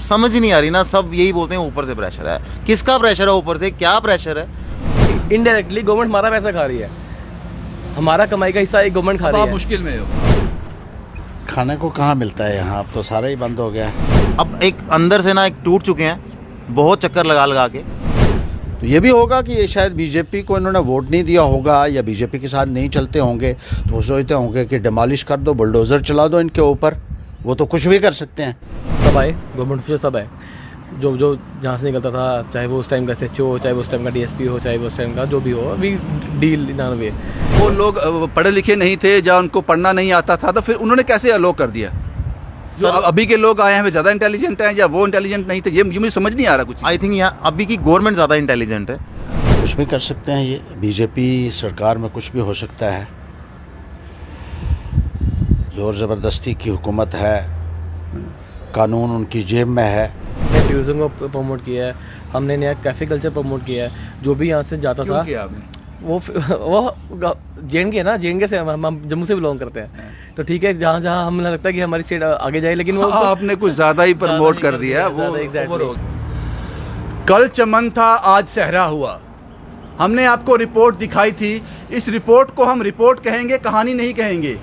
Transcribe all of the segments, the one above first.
समझ ही नहीं आ रही ना, सब यही बोलते हैं ऊपर से प्रेशर है। किसका प्रेशर है ऊपर से, क्या प्रेशर है? इनडायरेक्टली गवर्नमेंट हमारा पैसा खा रही है, हमारा कमाई का हिस्सा एक गवर्नमेंट खा रही है। आप मुश्किल में हो। खाने को कहाँ मिलता है यहाँ, अब तो सारा ही बंद हो गया। अब एक अंदर से ना एक टूट चुके हैं, बहुत चक्कर लगा लगा के। तो ये भी होगा कि ये शायद बीजेपी को इन्होंने वोट नहीं दिया होगा या बीजेपी के साथ नहीं चलते होंगे, तो वो सोचते होंगे कि डिमोलिश कर दो, बुलडोज़र चला दो इनके ऊपर, वो तो कुछ भी कर सकते हैं। सब आए गवर्नमेंट ऑफिसर, सब आए, जो जहाँ से निकलता था, चाहे वो उस टाइम का SHO हो, चाहे वो उस टाइम का DSP हो, चाहे वो उस टाइम का जो भी हो, अभी डील इन वे। वो लोग पढ़े लिखे नहीं थे, या उनको पढ़ना नहीं आता था, तो फिर उन्होंने कैसे अलो कर दिया? जो अभी के लोग आए हैं वे ज़्यादा इंटेलिजेंट हैं या वो इंटेलिजेंट नहीं थे? ये मुझे समझ नहीं आ रहा कुछ। आई थिंक यहाँ अभी की गवर्नमेंट ज़्यादा इंटेलिजेंट है। कुछ भी कर सकते हैं ये बीजेपी सरकार में, कुछ भी हो सकता है। ज़ोर ज़बरदस्ती की हुकूमत है, कानून उनकी जेब में है। टूरिज्म को प्रमोट किया है हमने, नया कैफ़े कल्चर प्रमोट किया है। जो भी यहाँ से जाता था, किया आपने? वो JNK है ना, JNK से हम जम्मू से बिलोंग करते हैं, तो ठीक है, जहाँ जहाँ हमें लगता है कि हमारी स्टेट आगे जाए, लेकिन वो आपने कुछ ज़्यादा ही प्रमोट कर दिया। वो कल चमन था, आज सहरा हुआ। हमने आपको रिपोर्ट दिखाई थी। इस रिपोर्ट को हम रिपोर्ट कहेंगे, कहानी नहीं कहेंगे,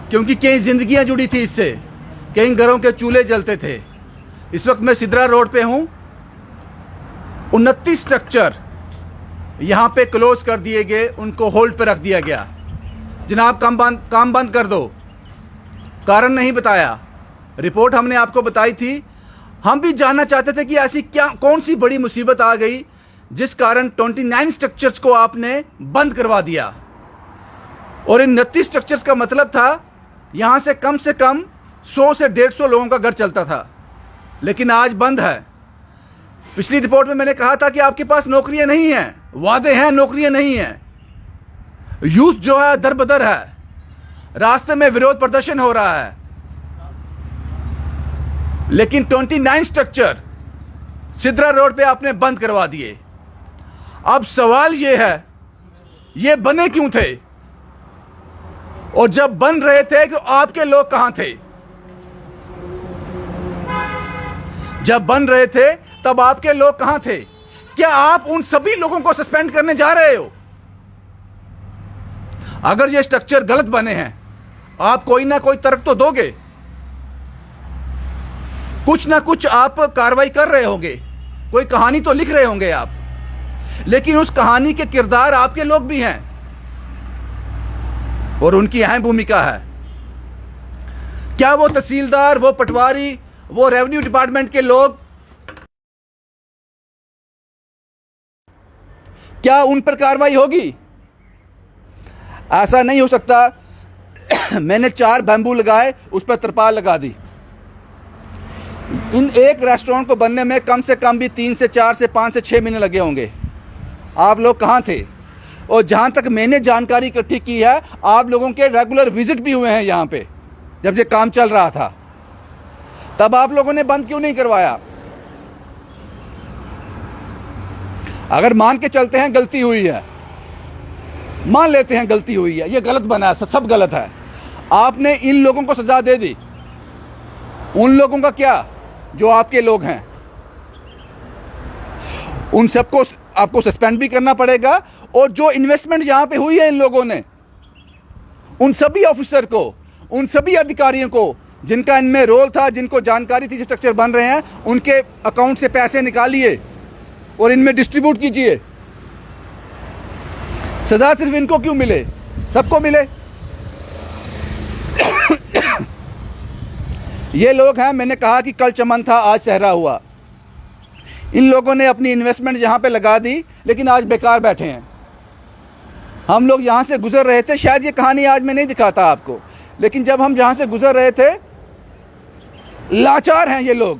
क्योंकि कई जिंदगियां जुड़ी थी इससे, कई घरों के चूल्हे जलते थे। इस वक्त मैं सिद्रा रोड पे हूँ। 29 स्ट्रक्चर यहाँ पे क्लोज कर दिए गए, उनको होल्ड पे रख दिया गया। जनाब काम बंद कर दो, कारण नहीं बताया। रिपोर्ट हमने आपको बताई थी। हम भी जानना चाहते थे कि ऐसी कौन सी बड़ी मुसीबत आ गई जिस कारण 29 स्ट्रक्चर्स को आपने बंद करवा दिया। और इन 29 स्ट्रक्चर्स का मतलब था यहाँ से कम 100 से 150 लोगों का घर चलता था, लेकिन आज बंद है। पिछली रिपोर्ट में मैंने कहा था कि आपके पास नौकरियां नहीं हैं, वादे हैं, नौकरियां नहीं हैं। यूथ जो है दर बदर है, रास्ते में विरोध प्रदर्शन हो रहा है, लेकिन 29 स्ट्रक्चर सिद्रा रोड पे आपने बंद करवा दिए। अब सवाल यह है, ये बने क्यों थे? और जब बन रहे थे तो आपके लोग कहां थे? जब बन रहे थे तब आपके लोग कहां थे? क्या आप उन सभी लोगों को सस्पेंड करने जा रहे हो? अगर ये स्ट्रक्चर गलत बने हैं, आप कोई ना कोई तर्क तो दोगे, कुछ ना कुछ आप कार्रवाई कर रहे होंगे, कोई कहानी तो लिख रहे होंगे आप, लेकिन उस कहानी के किरदार आपके लोग भी हैं और उनकी अहम भूमिका है। क्या वो तहसीलदार, वो पटवारी, वो रेवेन्यू डिपार्टमेंट के लोग, क्या उन पर कार्रवाई होगी? ऐसा नहीं हो सकता। मैंने 4 बैम्बू लगाए, उस पर तरपाल लगा दी। इन एक रेस्टोरेंट को बनने में कम से कम भी 3 से 4 से 5 से 6 महीने लगे होंगे। आप लोग कहाँ थे? और जहाँ तक मैंने जानकारी इकट्ठी की है, आप लोगों के रेगुलर विजिट भी हुए हैं यहाँ पे जब ये काम चल रहा था। तब आप लोगों ने बंद क्यों नहीं करवाया? अगर मान के चलते हैं गलती हुई है, मान लेते हैं गलती हुई है, ये गलत बना है, सब गलत है, आपने इन लोगों को सजा दे दी। उन लोगों का क्या जो आपके लोग हैं? उन सबको आपको सस्पेंड भी करना पड़ेगा। और जो इन्वेस्टमेंट यहां पे हुई है इन लोगों ने, उन सभी ऑफिसर को, उन सभी अधिकारियों को जिनका इनमें रोल था, जिनको जानकारी थी स्ट्रक्चर बन रहे हैं, उनके अकाउंट से पैसे निकालिए और इनमें डिस्ट्रीब्यूट कीजिए। सजा सिर्फ इनको क्यों मिले? सबको मिले। ये लोग हैं, मैंने कहा कि कल चमन था, आज सहरा हुआ। इन लोगों ने अपनी इन्वेस्टमेंट यहाँ पे लगा दी, लेकिन आज बेकार बैठे हैं। हम लोग यहाँ से गुजर रहे थे, शायद ये कहानी आज मैं नहीं दिखाता आपको, लेकिन जब हम यहाँ से गुजर रहे थे, लाचार हैं ये लोग,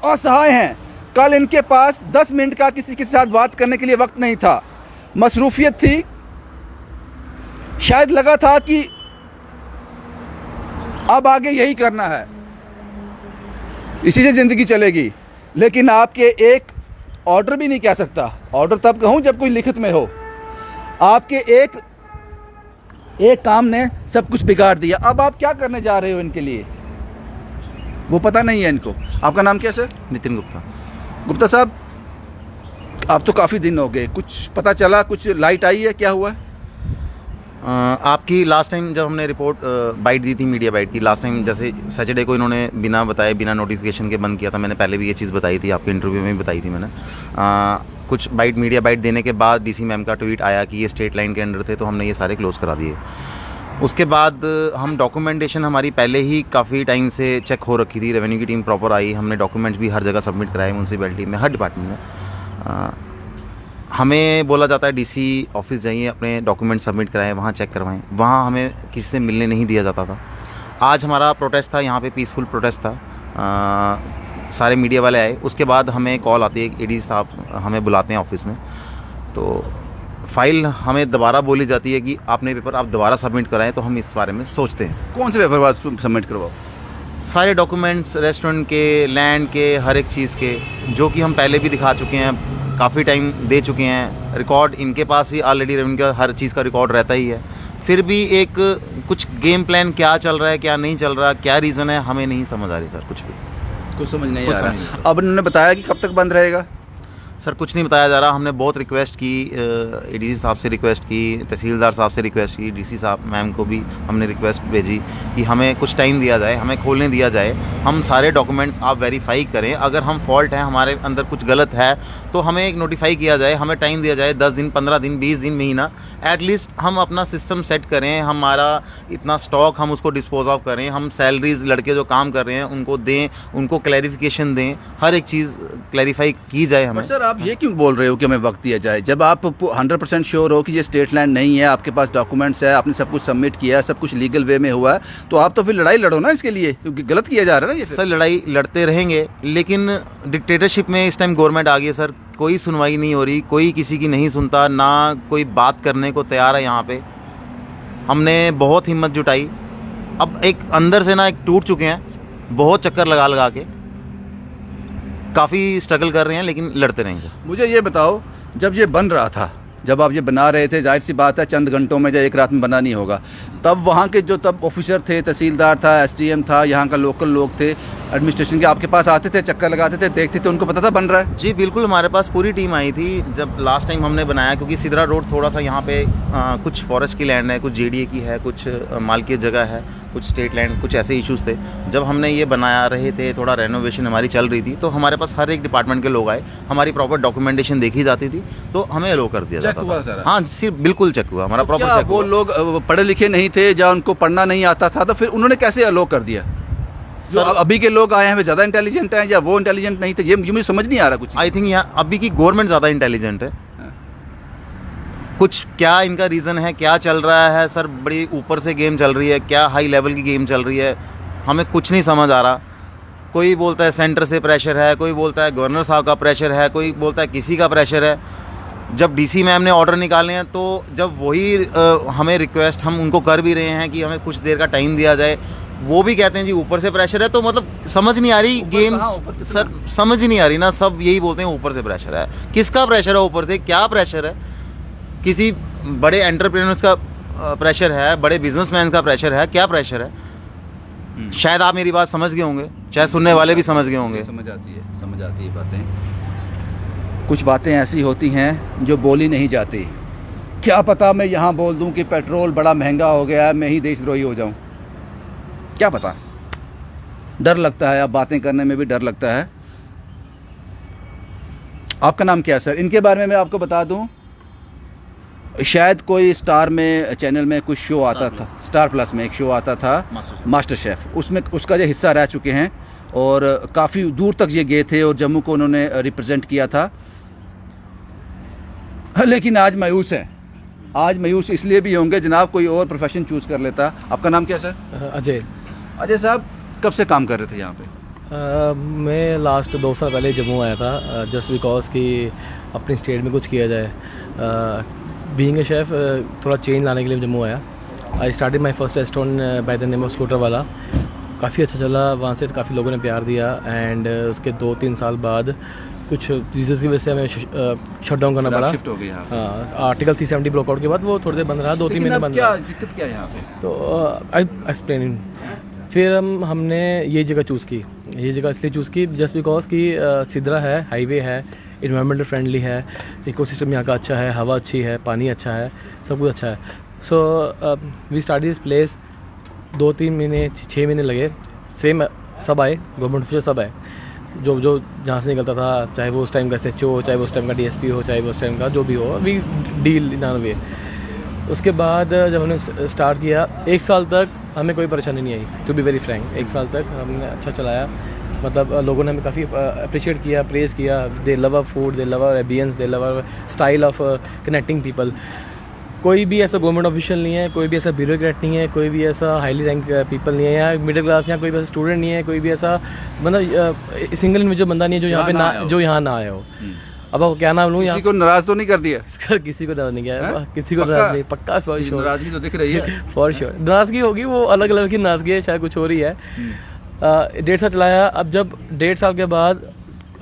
असहाय हैं। कल इनके पास 10 मिनट का किसी के साथ बात करने के लिए वक्त नहीं था, मसरूफियत थी। शायद लगा था कि अब आगे यही करना है, इसी से ज़िंदगी चलेगी। लेकिन आपके एक ऑर्डर भी नहीं कह सकता, ऑर्डर तब कहूँ जब कोई लिखित में हो। आपके एक काम ने सब कुछ बिगाड़ दिया। अब आप क्या करने जा रहे हो इनके लिए? वो पता नहीं है इनको। आपका नाम क्या सर? नितिन गुप्ता। गुप्ता साहब, आप तो काफ़ी दिन हो गए, कुछ पता चला, कुछ लाइट आई है, क्या हुआ है? आपकी लास्ट टाइम जब हमने रिपोर्ट बाइट दी थी, मीडिया बाइट की, लास्ट टाइम जैसे सैटरडे को इन्होंने बिना बताए, बिना नोटिफिकेशन के बंद किया था। मैंने पहले भी ये चीज़ बताई थी, आपके इंटरव्यू में भी बताई थी मैंने। कुछ मीडिया बाइट देने के बाद डीसी मैम का ट्वीट आया कि ये स्टेट लाइन के अंडर थे, तो हमने ये सारे क्लोज़ करा दिए। उसके बाद हम डॉक्यूमेंटेशन हमारी पहले ही काफ़ी टाइम से चेक हो रखी थी, रेवेन्यू की टीम प्रॉपर आई, हमने डॉक्यूमेंट्स भी हर जगह सबमिट कराए, म्यूनसिपैलिटी में, हर डिपार्टमेंट में। हमें बोला जाता है डीसी ऑफिस जाइए, अपने डॉक्यूमेंट सबमिट कराएं, वहाँ चेक करवाएं, वहाँ हमें किसी से मिलने नहीं दिया जाता था। आज हमारा प्रोटेस्ट था, यहाँ पे पीसफुल प्रोटेस्ट था, सारे मीडिया वाले आए। उसके बाद हमें कॉल आती है, एडी साहब हमें बुलाते हैं ऑफिस में, तो फाइल हमें दोबारा बोली जाती है कि आपने पेपर आप दोबारा सबमिट कराएं, तो हम इस बारे में सोचते हैं। कौन से पेपर बाद सबमिट करवाओ? सारे डॉक्यूमेंट्स, रेस्टोरेंट के, लैंड के, हर एक चीज़ के, जो कि हम पहले भी दिखा चुके हैं, काफ़ी टाइम दे चुके हैं। रिकॉर्ड इनके पास भी ऑलरेडी रेवेन्यू का हर चीज़ का रिकॉर्ड रहता ही है। फिर भी एक कुछ गेम प्लान क्या चल रहा है, क्या नहीं चल रहा, क्या रीज़न है, हमें नहीं समझ आ रही सर, कुछ भी कुछ समझ नहीं कुछ आ समझ रहा। नहीं। अब उन्होंने बताया कि कब तक बंद रहेगा? सर कुछ नहीं बताया जा रहा। हमने बहुत रिक्वेस्ट की, एडीसी साहब से रिक्वेस्ट की, तहसीलदार साहब से रिक्वेस्ट की, डीसी साहब मैम को भी हमने रिक्वेस्ट भेजी कि हमें कुछ टाइम दिया जाए, हमें खोलने दिया जाए, हम सारे डॉक्यूमेंट्स आप वेरीफाई करें, अगर हम फॉल्ट है, हमारे अंदर कुछ गलत है, तो हमें एक नोटिफाई किया जाए, हमें टाइम दिया जाए, 10 दिन, 15 दिन, 20 दिन, महीना, एटलीस्ट हम अपना सिस्टम सेट करें, हमारा इतना स्टॉक हम उसको डिस्पोज ऑफ करें, हम सैलरीज लड़के जो काम कर रहे हैं उनको दें, उनको क्लैरिफिकेशन दें, हर एक चीज़ क्लैरिफाई की जाए हमें। सर आप ये क्यों बोल रहे हो कि हमें वक्त दिया जाए, जब आप 100% श्योर हो कि ये स्टेट लैंड नहीं है, आपके पास डॉक्यूमेंट्स है, आपने सब कुछ सबमिट किया है, सब कुछ लीगल वे में हुआ है, तो आप तो फिर लड़ाई लड़ो ना इसके लिए, क्योंकि गलत किया जा रहा है ना ये। सर लड़ाई लड़ते रहेंगे, लेकिन डिक्टेटरशिप में इस टाइम गवर्नमेंट आ गई है सर, कोई सुनवाई नहीं हो रही, कोई किसी की नहीं सुनता, ना कोई बात करने को तैयार है। यहाँ पे हमने बहुत हिम्मत जुटाई, अब एक अंदर से ना एक टूट चुके हैं, बहुत चक्कर लगा लगा के काफ़ी स्ट्रगल कर रहे हैं, लेकिन लड़ते रहेंगे। मुझे ये बताओ, जब ये बन रहा था, जब आप ये बना रहे थे, जाहिर सी बात है चंद घंटों में या एक रात में बना नहीं होगा, तब वहाँ के जो तब ऑफिसर थे, तहसीलदार था, एसडीएम था, यहाँ का लोकल लोग थे, एडमिनिस्ट्रेशन के, आपके पास आते थे, चक्कर लगाते थे, देखते थे, उनको पता था बन रहा है? जी बिल्कुल, हमारे पास पूरी टीम आई थी जब लास्ट टाइम हमने बनाया, क्योंकि सिदरा रोड थोड़ा सा यहाँ पे कुछ फॉरेस्ट की लैंड है, कुछ जेडीए की है, कुछ मालकियत जगह है, कुछ स्टेट लैंड, कुछ ऐसे इश्यूज़ थे। जब हमने ये बना रहे थे, थोड़ा रेनोवेशन हमारी चल रही थी, तो हमारे पास हर एक डिपार्टमेंट के लोग आए, हमारी प्रॉपर डॉक्यूमेंटेशन देखी जाती थी, तो हमें अलो कर दिया जाता था। हाँ सिर्फ बिल्कुल चेक हुआ, हमारा प्रॉपर चेक हुआ। वो लोग पढ़े लिखे नहीं थे या उनको पढ़ना नहीं आता था, तो फिर उन्होंने कैसे अलो कर दिया? जो अभी के लोग आए हैं वे ज़्यादा इंटेलिजेंट हैं या वो इंटेलिजेंट नहीं थे, ये मुझे समझ नहीं आ रहा कुछ। आई थिंक यहाँ अभी की गवर्नमेंट ज़्यादा इंटेलिजेंट है। कुछ क्या इनका रीज़न है, क्या चल रहा है सर, बड़ी ऊपर से गेम चल रही है, क्या हाई लेवल की गेम चल रही है, हमें कुछ नहीं समझ आ रहा। कोई बोलता है सेंटर से प्रेशर है, कोई बोलता है गवर्नर साहब का प्रेशर है, कोई बोलता है किसी का प्रेशर है। जब डीसी मैम ने ऑर्डर निकाले हैं, तो जब वही हमें रिक्वेस्ट हम उनको कर भी रहे हैं कि हमें कुछ देर का टाइम दिया जाए, वो भी कहते हैं जी ऊपर से प्रेशर है। तो मतलब समझ नहीं आ रही गेम सर, समझ ही नहीं आ रही ना, सब यही बोलते हैं ऊपर से प्रेशर है। किसका प्रेशर है ऊपर से, क्या प्रेशर है? किसी बड़े एंटरप्रेन्योर्स का प्रेशर है, बड़े बिजनेसमैन का प्रेशर है, क्या प्रेशर है? शायद आप मेरी बात समझ गए होंगे, चाहे सुनने वाले भी समझ गए होंगे। समझ आती है बातें। कुछ बातें ऐसी होती हैं जो बोली नहीं जाती। क्या पता मैं यहाँ बोल दूँ कि पेट्रोल बड़ा महंगा हो गया है, मैं ही देशद्रोही हो जाऊँ, क्या पता। डर लगता है, अब बातें करने में भी डर लगता है। आपका नाम क्या है सर? इनके बारे में मैं आपको बता दूं, शायद कोई स्टार में चैनल में कुछ शो आता था, स्टार प्लस में एक शो आता था मास्टर शेफ, उसमें उसका जो हिस्सा रह चुके हैं और काफ़ी दूर तक ये गए थे और जम्मू को उन्होंने रिप्रेजेंट किया था। लेकिन आज मायूस है, आज मायूस इसलिए भी होंगे जनाब, कोई और प्रोफेशन चूज़ कर लेता। आपका नाम क्या है सर? अजय। अजय साहब, कब से काम कर रहे थे यहाँ पे? मैं लास्ट 2 साल पहले जम्मू आया था, जस्ट बिकॉज कि अपनी स्टेट में कुछ किया जाए। बीइंग ए शेफ़ थोड़ा चेंज लाने के लिए जम्मू आया। I started my first restaurant by the name of scooter वाला। काफ़ी अच्छा चला, वहाँ से काफ़ी लोगों ने प्यार दिया एंड उसके 2-3 साल बाद कुछ रीजन्स की वजह से हमें शट डाउन करना पड़ा। शिफ्ट हो गया। हाँ, आर्टिकल 370 ब्लॉकआउट के बाद वो थोड़े देर बंद रहा, 2-3 महीने बंद रहा। दिक्कत क्या है यहाँ पे? तो आई एक्सप्लेन। फिर हमने ये जगह चूज़ की, ये जगह इसलिए चूज़ की जस्ट बिकॉज कि सिदरा है, हाईवे है, इन्वायरमेंटल फ्रेंडली है, इकोसिस्टम यहाँ का अच्छा है, हवा अच्छी है, पानी अच्छा है, सब कुछ अच्छा है। So we start this place, 2-3 महीने 6 महीने लगे, सेम सब आए, गवर्नमेंट ऑफिसर सब आए, जो जहाँ से निकलता था, चाहे वो उस टाइम का SHO हो, चाहे वो उस टाइम का DSP हो, चाहे वो उस टाइम का जो भी हो, वी डील इन वे। उसके बाद जब हमने स्टार्ट किया, 1 साल तक हमें कोई परेशानी नहीं आई, टू बी वेरी फ्रैंक। 1 साल तक हमने अच्छा चलाया, मतलब लोगों ने हमें काफ़ी अप्रिशिएट किया, प्रेज़ किया। They love our food, they love our ambience, they love our style of connecting people. कोई भी ऐसा गवर्नमेंट ऑफिशियल नहीं है, कोई भी ऐसा ब्यूरोक्रेट नहीं है, कोई भी ऐसा हाईली रैंक पीपल नहीं है, या मिडिल क्लास, या कोई भी ऐसा स्टूडेंट नहीं है, कोई भी ऐसा मतलब सिंगल इंडिविजुअल बंदा नहीं है जो यहाँ पे ना, जो यहाँ ना आया हो। अब आपको क्या नाम लूँ, किसी को नाराज तो नहीं कर दिया? किसी को नाराज नहीं किया, किसी को नाराज नहीं, पक्का फॉर श्योर। नाराजगी तो दिख रही है। फॉर श्योर नाराजगी होगी, वो अलग लेवल की नाराजगी है, शायद कुछ हो रही है। 1.5 साल चलाया। अब जब 1.5 साल के बाद,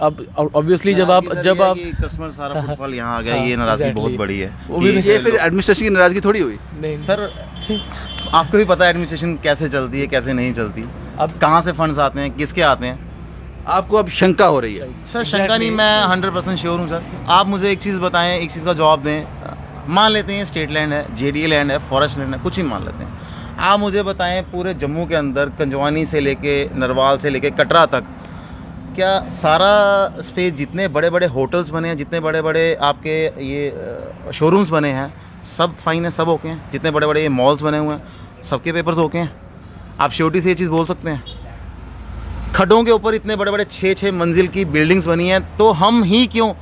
अब ऑब्वियसली जब आप कस्टमर सारा फुटफॉल यहाँ आ गया, ये नाराजगी बहुत बड़ी है। वो भी ये फिर एडमिनिस्ट्रेशन की नाराजगी थोड़ी हुई? नहीं सर आपको भी पता है एडमिनिस्ट्रेशन कैसे चलती है, कैसे नहीं चलती, अब कहाँ से फंड्स आते हैं, किसके आते हैं। आपको अब शंका हो रही है? सर शंका नहीं, मैं 100% श्योर हूँ सर। आप मुझे एक चीज़ बताएं, एक चीज़ का जवाब दें। मान लेते हैं स्टेट लैंड है, JDA लैंड है, फॉरेस्ट लैंड है, कुछ ही मान लेते हैं। आप मुझे बताएं पूरे जम्मू के अंदर कंजवानी से लेके नरवाल से लेके कटरा तक, क्या सारा स्पेस, जितने बड़े बड़े होटल्स बने हैं, जितने बड़े बड़े आपके ये शोरूम्स बने हैं, सब फाइन है, सब ओके हैं। जितने बड़े बड़े ये मॉल्स बने हुए हैं, सबके पेपर्स ओके हैं। आप श्योरिटी से ये चीज़ बोल सकते हैं? खड्डों के ऊपर इतने बड़े बड़े 6-6 मंजिल की बिल्डिंग्स बनी हैं, तो हम ही क्यों,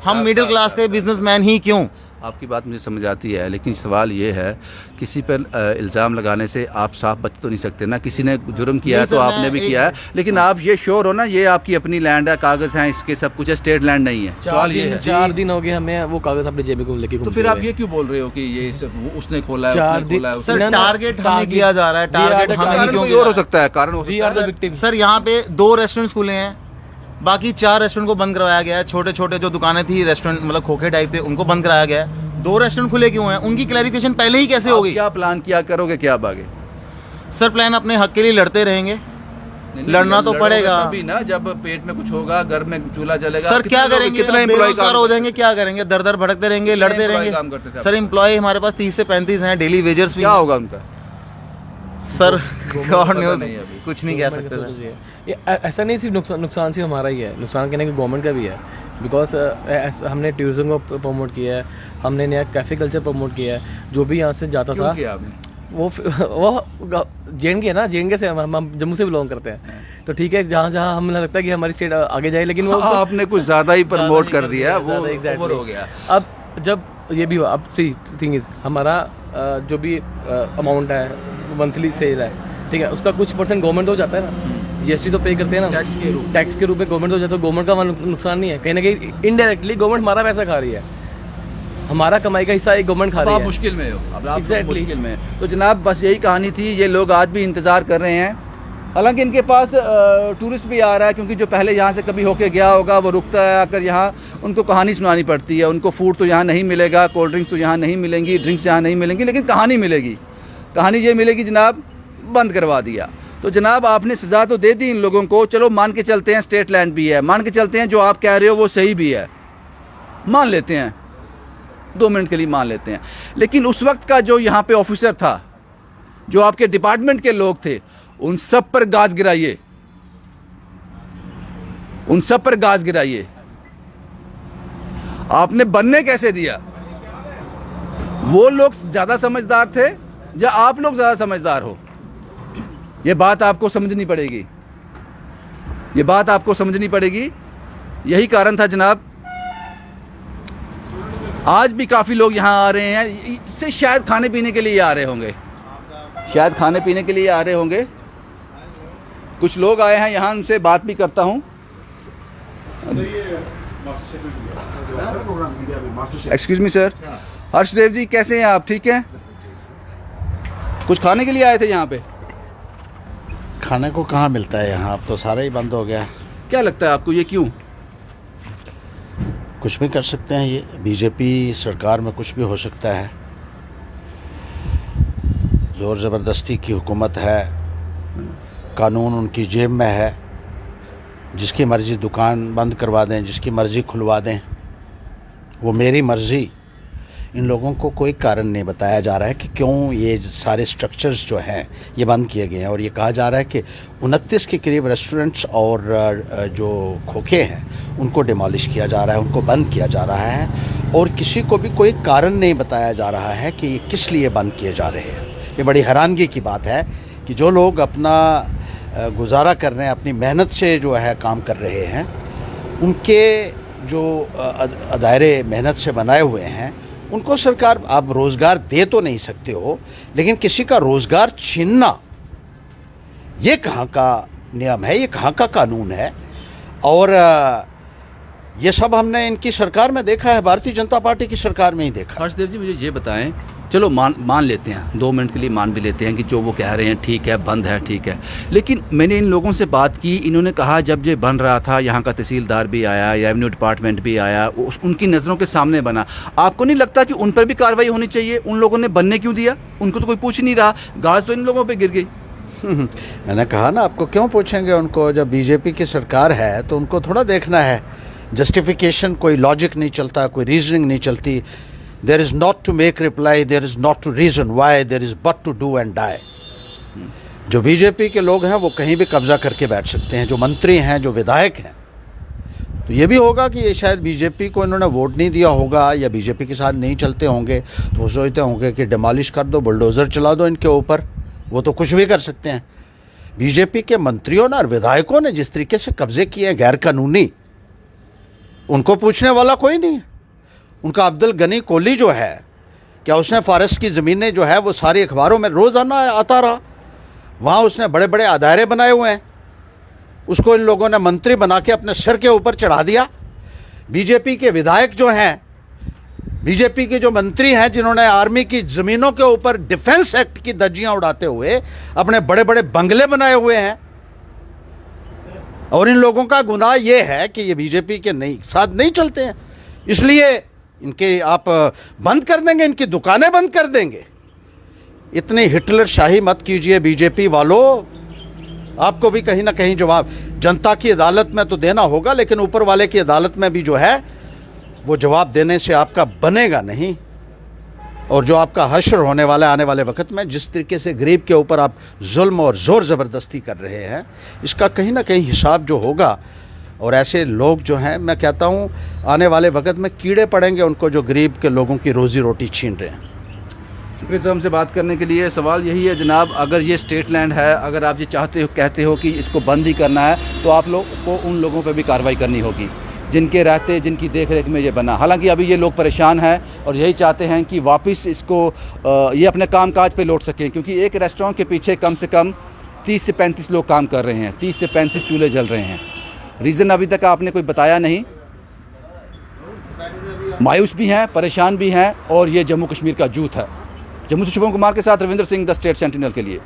हम मिडिल क्लास के बिजनेसमैन ही क्यों? आपकी बात मुझे समझ आती है, लेकिन सवाल ये है, किसी पर इल्ज़ाम लगाने से आप साफ बच तो नहीं सकते ना। किसी ने जुर्म किया है तो आपने भी किया है, लेकिन आप ये श्योर हो ना, ये आपकी अपनी लैंड है, कागज़ हैं इसके, सब कुछ है, स्टेट लैंड नहीं है। सवाल ये है। 4 दिन हो गए हमें वो कागज़ अपने जेब में लेके, तो फिर आप ये क्यों बोल रहे हो कि ये उसने खोला है, 4 उसने खोला है? सर टारगेट हमें किया जा रहा है, टारगेट हमें कारण क्यों कोई और हो सकता है, कारण हो सकता है। विक्टिम। सर यहाँ पे 2 रेस्टोरेंट्स खुले हैं, बाकी 4 रेस्टोरेंट को बंद करवाया गया है। छोटे छोटे जो दुकानें थी, रेस्टोरेंट मतलब खोखे टाइप थे, उनको बंद कराया गया है। 2 रेस्टोरेंट खुले क्यों हैं, उनकी क्लैरिफिकेशन पहले ही कैसे होगी? क्या प्लान किया करोगे, क्या अब आगे? सर प्लान अपने हक के लिए लड़ते रहेंगे, लड़ना तो पड़ेगा तभी ना, जब पेट में कुछ होगा, घर में चूल्हा जलेगा। सर क्या करेंगे, कितने बेरोजगार हो जाएंगे, क्या करेंगे? दर दर भटकते रहेंगे, लड़ते employee काम करते रहेंगे। थे? सर एम्प्लॉय हमारे पास 30 से 35 हैं, डेली वेजर्स भी। क्या होगा उनका? सर पता न्यूज़ नहीं अभी। कुछ नहीं कह सकते सर। ये ऐसा नहीं, सिर्फ नुकसान सिर्फ हमारा ही है, नुकसान कहने की गवर्नमेंट का भी है। बिकॉज हमने टूरिज्म को प्रमोट किया है, हमने नया कैफ़े कल्चर प्रमोट किया है। जो भी यहाँ से जाता था, किया आपने? वो JNK है ना, JNK से हम जम्मू से बिलोंग करते हैं, तो ठीक है, जहाँ जहाँ हमें लगता है कि हमारी स्टेट आगे जाए, लेकिन वो आपने कुछ ज़्यादा ही प्रमोट कर दिया, वो exactly ओवर हो गया। अब जब ये भी हुआ, अब सी थिंग इज, हमारा जो भी अमाउंट है, मंथली सेल है, ठीक है, उसका कुछ % गवर्नमेंट हो जाता है ना, GST तो पे करते हैं ना, टैक्स के रूप में गवर्नमेंट हो जाता है, तो गवर्नमेंट का हमारा नुकसान नहीं है। कहीं ना कहीं इनडायरेक्टली गवर्नमेंट हमारा पैसा खा रही है, हमारा कमाई का हिस्सा एक गवर्नमेंट खा रही है। आप मुश्किल में हो, अब आप Exactly. मुश्किल में। तो जनाब बस यही कहानी थी, ये लोग आज भी इंतज़ार कर रहे हैं। हालांकि इनके पास टूरिस्ट भी आ रहा है, क्योंकि जो पहले यहाँ से कभी होके गया होगा वो रुकता है आकर यहाँ, उनको कहानी सुनानी पड़ती है। उनको फूड तो यहाँ नहीं मिलेगा, कोल्ड ड्रिंक्स तो यहाँ नहीं मिलेंगी, ड्रिंक्स यहाँ नहीं मिलेंगी, लेकिन कहानी मिलेगी। कहानी ये मिलेगी जनाब, बंद करवा दिया। तो जनाब आपने सज़ा तो दे दी इन लोगों को, चलो मान के चलते हैं स्टेट लैंड भी है, मान के चलते हैं जो आप कह रहे हो वो सही भी है, मान लेते हैं, 2 मिनट के लिए मान लेते हैं। लेकिन उस वक्त का जो यहाँ पे ऑफिसर था, जो आपके डिपार्टमेंट के लोग थे, उन सब पर गाज गिराइए, उन सब पर गाज गिराइए। आपने बनने कैसे दिया? वो लोग ज़्यादा समझदार थे या आप लोग ज़्यादा समझदार हो? ये बात आपको समझनी पड़ेगी, ये बात आपको समझनी पड़ेगी। यही कारण था जनाब, आज भी काफ़ी लोग यहाँ आ रहे हैं, इससे शायद खाने पीने के लिए आ रहे होंगे, शायद खाने पीने के लिए आ रहे होंगे। कुछ लोग आए हैं यहाँ, उनसे बात भी करता हूँ। एक्सक्यूज़ मी सर, हर्षदेव जी कैसे हैं आप? ठीक हैं? कुछ खाने के लिए आए थे यहाँ पे? खाने को कहाँ मिलता है यहाँ, अब तो सारा ही बंद हो गया। क्या लगता है आपको, ये क्यों? कुछ भी कर सकते हैं, ये बीजेपी सरकार में कुछ भी हो सकता है। ज़ोर ज़बरदस्ती की हुकूमत है, कानून उनकी जेब में है, जिसकी मर्ज़ी दुकान बंद करवा दें, जिसकी मर्ज़ी खुलवा दें, वो मेरी मर्ज़ी। इन लोगों को कोई कारण नहीं बताया जा रहा है कि क्यों ये सारे स्ट्रक्चर्स जो हैं ये बंद किए गए हैं। और ये कहा जा रहा है कि 29 के करीब रेस्टोरेंट्स और जो खोखे हैं उनको डिमोलिश किया जा रहा है, उनको बंद किया जा रहा है, और किसी को भी कोई कारण नहीं बताया जा रहा है कि ये किस लिए बंद किए जा रहे हैं। ये बड़ी हैरानगी की बात है कि जो लोग अपना गुजारा कर रहे हैं, अपनी मेहनत से जो है काम कर रहे हैं, उनके जो दायरे मेहनत से बनाए हुए हैं उनको सरकार आप रोज़गार दे तो नहीं सकते हो, लेकिन किसी का रोज़गार छीनना ये कहाँ का नियम है, ये कहाँ का कानून है। और ये सब हमने इनकी सरकार में देखा है, भारतीय जनता पार्टी की सरकार में ही देखा। हर्षदेव जी, मुझे ये बताएं, चलो मान लेते हैं, 2 मिनट के लिए मान भी लेते हैं कि जो वो कह रहे हैं ठीक है, बंद है, ठीक है, लेकिन मैंने इन लोगों से बात की, इन्होंने कहा जब ये बन रहा था यहाँ का तहसीलदार भी आया, रेवेन्यू डिपार्टमेंट भी आया, उनकी नज़रों के सामने बना। आपको नहीं लगता कि उन पर भी कार्रवाई होनी चाहिए? उन लोगों ने बनने क्यों दिया? उनको तो कोई पूछ नहीं रहा, गाज तो इन लोगों पर गिर गई। मैंने कहा ना आपको, क्यों पूछेंगे उनको? जब बीजेपी की सरकार है तो उनको थोड़ा देखना है जस्टिफिकेशन, कोई लॉजिक नहीं चलता, कोई रीजनिंग नहीं चलती। There is not to make reply, there is not to reason why, there is but to do and die. जो बीजेपी के लोग हैं वो कहीं भी कब्जा करके बैठ सकते हैं, जो मंत्री हैं, जो विधायक हैं। तो ये भी होगा कि ये शायद बीजेपी को इन्होंने वोट नहीं दिया होगा या बीजेपी के साथ नहीं चलते होंगे, तो वो सोचते होंगे कि डिमोलिश कर दो, बुलडोज़र चला दो इनके ऊपर, वो तो कुछ भी कर सकते हैं। बीजेपी के मंत्रियों ने और विधायकों ने जिस तरीके से कब्जे किए हैं गैर कानूनी, उनको पूछने वाला कोई नहीं है। उनका अब्दुल गनी कोहली जो है, क्या उसने फॉरेस्ट की ज़मीनें जो है वो सारी अखबारों में रोज़ाना आता रहा? वहाँ उसने बड़े बड़े अदारे बनाए हुए हैं, उसको इन लोगों ने मंत्री बना के अपने सिर के ऊपर चढ़ा दिया। बीजेपी के विधायक जो हैं, बीजेपी के जो मंत्री हैं, जिन्होंने आर्मी की ज़मीनों के ऊपर डिफेंस एक्ट की धज्जियाँ उड़ाते हुए अपने बड़े बड़े बंगले बनाए हुए हैं, और इन लोगों का गुनाह ये है कि ये बीजेपी के साथ नहीं चलते हैं, इसलिए इनके आप बंद कर देंगे, इनकी दुकानें बंद कर देंगे। इतनी हिटलर शाही मत कीजिए बीजेपी वालों, आपको भी कहीं ना कहीं जवाब जनता की अदालत में तो देना होगा, लेकिन ऊपर वाले की अदालत में भी जो है वो जवाब देने से आपका बनेगा नहीं। और जो आपका हश्र होने वाला है आने वाले वक्त में, जिस तरीके से गरीब के ऊपर आप जुल्म और ज़ोर ज़बरदस्ती कर रहे हैं, इसका कहीं ना कहीं हिसाब जो होगा। और ऐसे लोग जो हैं, मैं कहता हूँ आने वाले वक्त में कीड़े पड़ेंगे उनको, जो गरीब के लोगों की रोज़ी रोटी छीन रहे हैं। शुक्रिया साहब हमसे बात करने के लिए। सवाल यही है जनाब, अगर ये स्टेट लैंड है, अगर आप ये चाहते हो, कहते हो कि इसको बंद ही करना है, तो आप लोग को उन लोगों पर भी कार्रवाई करनी होगी जिनके रहते, जिनकी देख रेख में ये बना। हालांकि अभी ये लोग परेशान हैं और यही चाहते हैं कि वापस इसको ये अपने कामकाज पे लौट सकें, क्योंकि एक रेस्टोरेंट के पीछे कम से कम 30 से 35 लोग काम कर रहे हैं, 30 से 35 चूल्हे जल रहे हैं। रीज़न अभी तक आपने कोई बताया नहीं। मायूस भी हैं, परेशान भी हैं, और ये जम्मू कश्मीर का जूथ है। जम्मू से शुभम कुमार के साथ Ravindra Singh, the state sentinel के लिए।